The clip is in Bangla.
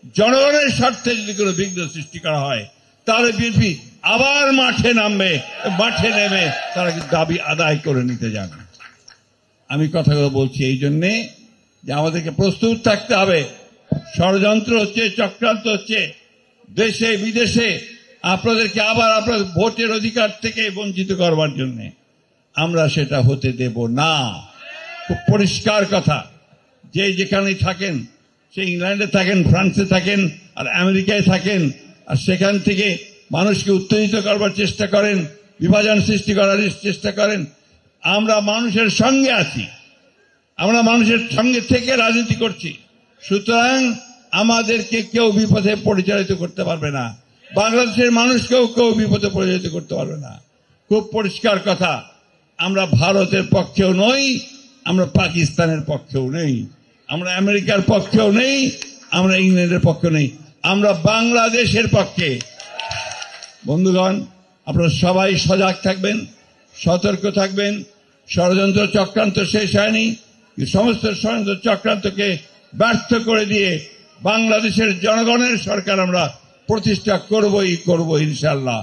জনগণের স্বার্থে যদি কোনো বিঘ্ন সৃষ্টি করা হয় তাহলে বিএনপি আবার মাঠে নামবে, মাঠে নেমে তারা দাবি আদায় করে নিতে যাবে। আমি কথাগুলো বলছি এই জন্যে যে আমাদেরকে প্রস্তুত থাকতে হবে। ষড়যন্ত্র হচ্ছে, চক্রান্ত হচ্ছে দেশে বিদেশে আপনাদেরকে আবার আপনাদের ভোটের অধিকার থেকে বঞ্চিত করবার জন্য। আমরা সেটা হতে দেব না। খুব পরিষ্কার কথা, যে যেখানেই থাকেন, সে ইংল্যান্ডে থাকেন, ফ্রান্সে থাকেন আর আমেরিকায় থাকেন, আর সেখান থেকে মানুষকে উত্তেজিত করবার চেষ্টা করেন, বিভাজন সৃষ্টি করার চেষ্টা করেন, আমরা মানুষের সঙ্গে আছি, আমরা মানুষের সঙ্গে থেকে রাজনীতি করছি। সুতরাং আমাদেরকে কেউ বিপথে পরিচালিত করতে পারবে না, বাংলাদেশের মানুষকেও কেউ বিপথে পরিচালিত করতে পারবে না। খুব পরিষ্কার কথা, আমরা ভারতের পক্ষেও নই, আমরা পাকিস্তানের পক্ষেও নেই, আমরা আমেরিকার পক্ষেও নেই, আমরা ইংল্যান্ডের পক্ষেও নেই, আমরা বাংলাদেশের পক্ষে। বন্ধুগণ, আপনারা সবাই সজাগ থাকবেন, সতর্ক থাকবেন। ষড়যন্ত্র চক্রান্ত শেষ হয়নি, সমস্ত ষড়যন্ত্র চক্রান্তকে ব্যর্থ করে দিয়ে বাংলাদেশের জনগণের সরকার আমরা প্রতিষ্ঠা করবই করব ইনশাআল্লাহ।